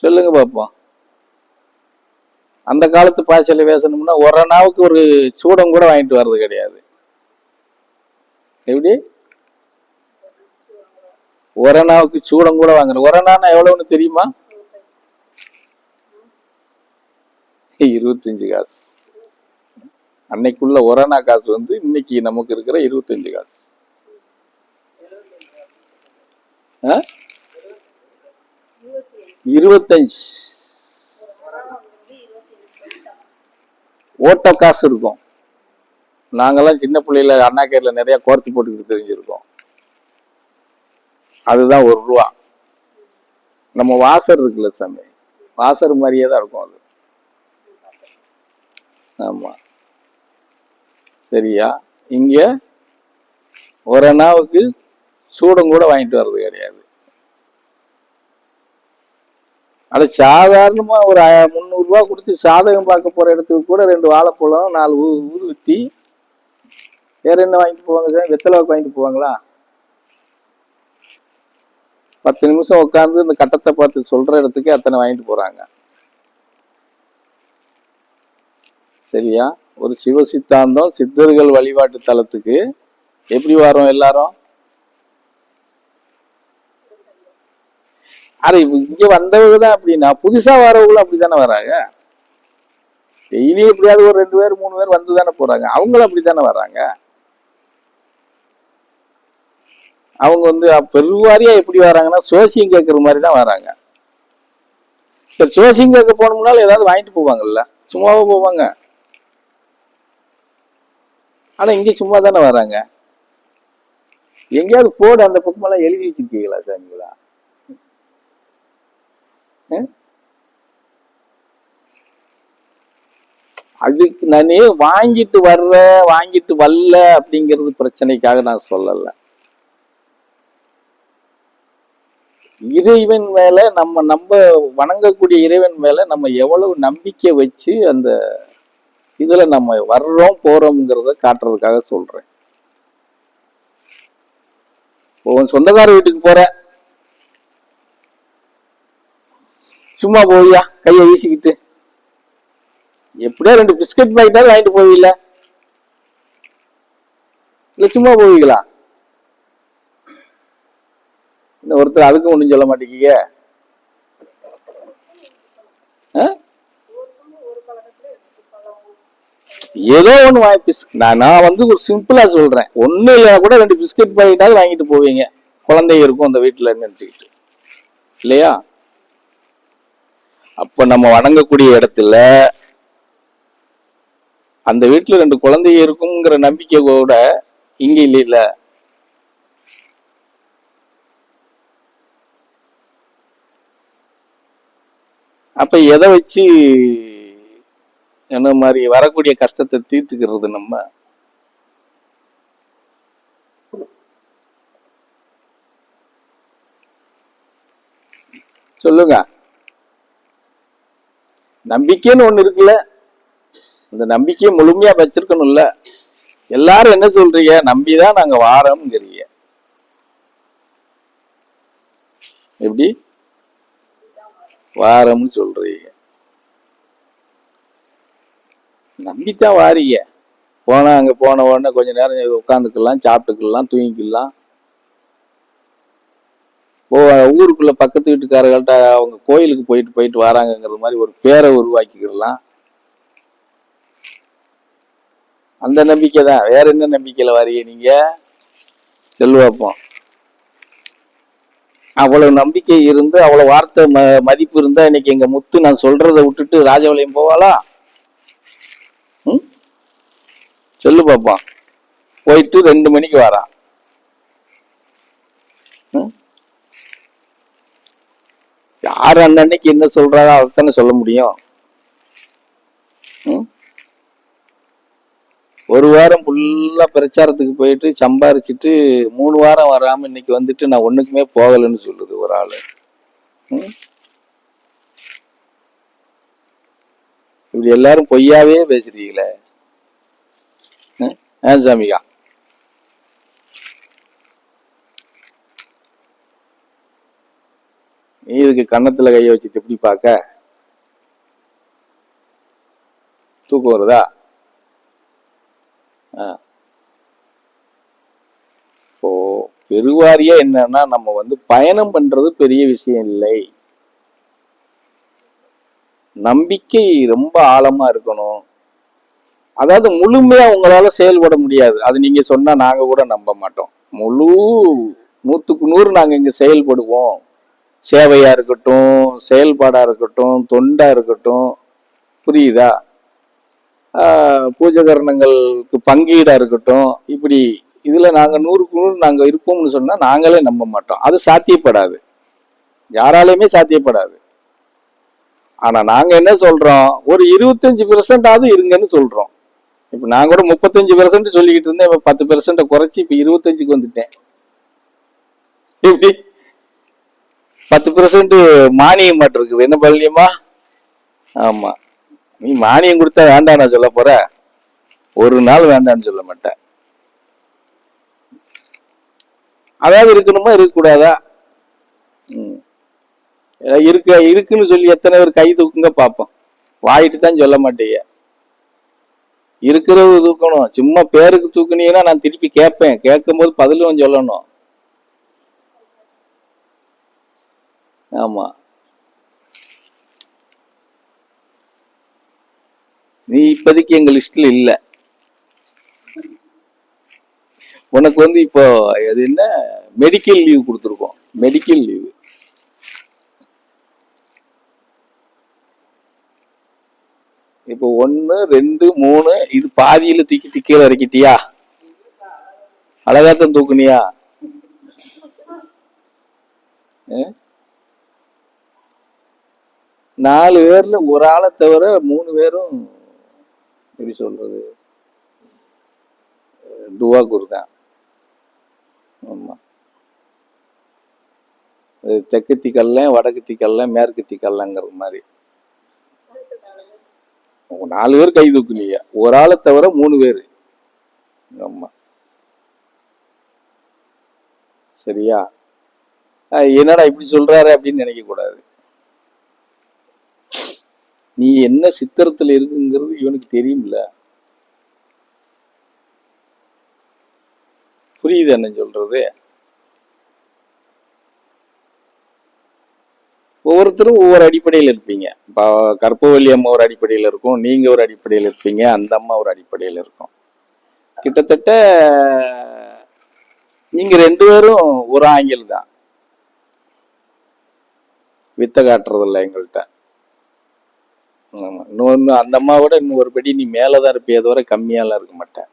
சொல்லுங்க பாப்போம். அந்த காலத்து பாய்ச்சல பேசணும்னா ஒரு நாவுக்கு ஒரு சூடம் கூட வாங்கிட்டு வர்றது கிடையாது. எப்படி ஒரு நாவுக்கு சூடம் கூட வாங்குற? ஒரு நானா எவ்வளவுன்னு தெரியுமா? 25 காசு. அன்னைக்குள்ள ஒரணா காசு வந்து இன்னைக்கு நமக்கு இருக்கிற 25 காசு. 25 ஓட்ட காசு இருக்கும். நாங்கெல்லாம் சின்ன பிள்ளையில அண்ணா கேர்ல நிறைய கோர்த்தி போட்டுக்கிட்டு தெரிஞ்சிருக்கோம். அதுதான் ₹1. நம்ம வாசர் இருக்குல்ல சாமி, வாசர் மாதிரியே தான் இருக்கும் அது. ஆமா, சரியா? இங்க ஒரு நாவுக்கு சூடம் கூட வாங்கிட்டு வர்றது கிடையாது. அது சாதாரணமா ஒரு ₹300 கொடுத்து சாதகம் பார்க்க போற இடத்துக்கு கூட 2 வாழைப்பழம் 4 ஊதுவத்தி வேற என்ன வாங்கிட்டு போவாங்க சார்? வெத்தலை வாங்கிட்டு போவாங்களா? 10 நிமிஷம் உட்காந்து இந்த கட்டத்தை பார்த்து சொல்ற இடத்துக்கு அத்தனை வாங்கிட்டு போறாங்க. சரியா? ஒரு சிவ சித்தாந்தம் சித்தர்கள் வழிபாட்டு தலத்துக்கு எப்படி வரோம் எல்லாரும்? அது இங்க வந்தவங்க தான் அப்படின்னா புதுசா வரவங்களும் அப்படித்தானே வராங்க. டெய்லி எப்படியாவது ஒரு 2 பேர் 3 பேர் வந்து தானே போறாங்க. அவங்களும் அப்படித்தானே வராங்க. அவங்க வந்து பெருவாரியா எப்படி வராங்கன்னா சோசியம் கேட்கற மாதிரி தான் வராங்க. சரி, சோசியம் கேட்க போனோம்னாலும் ஏதாவது வாங்கிட்டு போவாங்கல்ல, சும்மாவா போவாங்க? ஆனா இங்க சும்மா தானே வராங்க. எங்கேயாவது போடு அந்த பக்கமெல்லாம் எழுதி வச்சிருக்கீங்களா சாமிங்களா? அதுக்கு நானே வாங்கிட்டு வர்ற வாங்கிட்டு வரல அப்படிங்கிறது பிரச்சனைக்காக நான் சொல்லல. இறைவன் மேல நம்ம வணங்கக்கூடிய இறைவன் மேல நம்ம எவ்வளவு நம்பிக்கை வச்சு அந்த இதுல நம்ம வர்றோம் போறோம்ங்கிறத காட்டுறதுக்காக சொல்றேன். உன் சொந்தக்கார வீட்டுக்கு போற, சும்மா போவியா கையை வீசிக்கிட்டு? எப்படியா 2 பிஸ்கட் பாக்கெட்டாவது வாங்கிட்டு போவீங்களா? இல்ல சும்மா போவீங்களா? ஒருத்தர் அதுக்கும் ஒண்ணும் சொல்ல மாட்டேங்க. ஏதோ ஒண்ணு நான் வந்து ஒரு சிம்பிளா சொல்றேன். ஒண்ணு இல்ல கூட 2 பிஸ்கட் பாக்கெட்டாவது வாங்கிட்டு போவீங்க. குழந்தைங்க இருக்கும் அந்த வீட்டுல நினைச்சுக்கிட்டு, இல்லையா? அப்ப நம்ம வணங்கக்கூடிய இடத்துல அந்த வீட்டுல 2 குழந்தைங்க இருக்குங்கிற நம்பிக்கை கூட இங்க இல்ல. அப்ப எதை வச்சு என்ன மாதிரி வரக்கூடிய கஷ்டத்தை தீர்த்துக்கிறது நம்ம? சொல்லுங்க. நம்பிக்கைன்னு ஒண்ணு இருக்குல்ல, அந்த நம்பிக்கையை முழுமையா வச்சிருக்கணும்ல. எல்லாரும் என்ன சொல்றீங்க? நம்பிதான் நாங்க வாரோம்ங்கிறீங்க. எப்படி வாரம்னு சொல்றீங்க? நம்பித்தான் வாரீங்க. போனா அங்க போன உடனே கொஞ்ச நேரம் உட்காந்துக்கலாம், சாப்பிட்டுக்கலாம், தூங்கிக்கலாம். ஊருக்குள்ள பக்கத்து வீட்டுக்காரர்கள்ட்ட அவங்க கோயிலுக்கு போயிட்டு வராங்கிற மாதிரி ஒரு பேரை உருவாக்கிக்கலாம். அந்த நம்பிக்கை தான். வேற என்ன நம்பிக்கையில வாரீங்க நீங்க? செல்வாப்போம். அவ்வளவு நம்பிக்கை இருந்து அவ்வளவு வார்த்தை மதிப்பு இருந்தா இன்னைக்கு எங்க முத்து நான் சொல்றதை விட்டுட்டு ராஜபாளையம் போவாளா? சொல்லு பாப்போம். போயிட்டு 2 மணிக்கு வரான். யார் அன்னைக்கு என்ன சொல்றாரோ அதைத்தானே சொல்ல முடியும். ஒரு வாரம் ஃபுல்லா பிரச்சாரத்துக்கு போயிட்டு சம்பாரிச்சுட்டு 3 வாரம் வராம இன்னைக்கு வந்துட்டு நான் ஒண்ணுக்குமே போகலன்னு சொல்லுது ஒரு ஆளு. இப்படி எல்லாரும் பொய்யாவே பேசுறீங்களே சாமிகா. நீ இதுக்கு கன்னத்துல கைய வச்சுட்டு எப்படி பார்க்க? தூக்கம் வருதா? இப்போ பெருவாரியா என்னன்னா, நம்ம வந்து பயணம் பண்றது பெரிய விஷயம் இல்லை. நம்பிக்கை ரொம்ப ஆழமா இருக்கணும். அதாவது முழுமையா உங்களால செயல்பட முடியாது. அது நீங்க சொன்னா நாங்க கூட நம்ப மாட்டோம். முழு 100க்கு 100 நாங்க இங்க செயல்படுவோம். சேவையா இருக்கட்டும், செயல்பாடா இருக்கட்டும், தொண்டா இருக்கட்டும், புரியுதா? பூஜை கரணங்களுக்கு பங்கீடா இருக்கட்டும், இப்படி இதுல நாங்க 100க்கு 100 நாங்க இருப்போம்னு சொன்னா நாங்களே நம்ப மாட்டோம். அது சாத்தியப்படாது, யாராலையுமே சாத்தியப்படாது. ஆனா நாங்க என்ன சொல்றோம், ஒரு 25% இருங்கன்னு சொல்றோம். இப்ப நான் கூட 35% சொல்லிக்கிட்டு இருந்தேன், இப்ப 10% குறைச்சி இப்ப 25க்கு வந்துட்டேன். எப்படி 10% மானியம் மாட்டு இருக்குது, என்ன பள்ளியமா? ஆமா, நீ மானியம் கொடுத்தா வேண்டாம் நான் சொல்ல போற? ஒரு நாள் வேண்டாம்னு சொல்ல மாட்டேன். அதாவது இருக்கணுமா இருக்கக்கூடாதா? இருக்குன்னு சொல்லி எத்தனை பேர் கை தூக்குங்க பாப்போம். வாயிட்டு தான் சொல்ல மாட்டீங்க. இருக்கிறது தூக்கணும். சும்மா பேருக்கு தூக்குனீங்கன்னா நான் திருப்பி கேட்பேன், கேட்கும் போது பதிலும் சொல்லணும். ஆமா, நீ இப்போதைக்கு எங்க லிஸ்ட்ல இல்ல. உனக்கு வந்து இப்போ அது என்ன மெடிக்கல் லீவ் கொடுத்துருக்கோம், மெடிக்கல் லீவ். இப்போ 1 2 3 இது பாதியில தூக்கி கீழே இறக்கிட்டியா? அழகாத்தான் தூக்குனியா? 4 பேர்ல ஒரு ஆளை தவிர 3 பேரும் எப்படி சொல்றது, துவாக்கூர் தான். ஆமா, தெற்கு திக்கல்ல, வடக்கு திக்கல்ல, மேற்கு திக்கல்லங்கிற மாதிரி 4 பேர் கை தூக்குனீங்க, ஒரு ஆளை தவிர 3 பேர். ஆமா, சரியா? என்னடா இப்படி சொல்றாரு அப்படின்னு நினைக்க கூடாது. நீ என்ன சித்திரத்துல இருக்குங்கிறது இவனுக்கு தெரியும்ல. புரியுது என்ன சொல்றது? ஒவ்வொருத்தரும் ஒவ்வொரு அடிப்படையில் இருப்பீங்க. இப்போ கற்பவல்லி அம்மா ஒரு அடிப்படையில் இருக்கும், நீங்க ஒரு அடிப்படையில் இருப்பீங்க, அந்த அம்மா ஒரு அடிப்படையில் இருக்கும். கிட்டத்தட்ட நீங்க 2 பேரும் ஒரு ஆங்கிள் தான். வித்த காட்டுறது இல்லை எங்கள்கிட்ட. ஆமா, இன்னொன்னு அந்த அம்மாவோட இன்னும் ஒரு படி நீ மேலதான் இருப்பிய, தவிர கம்மியாலாம் இருக்க மாட்டேன்.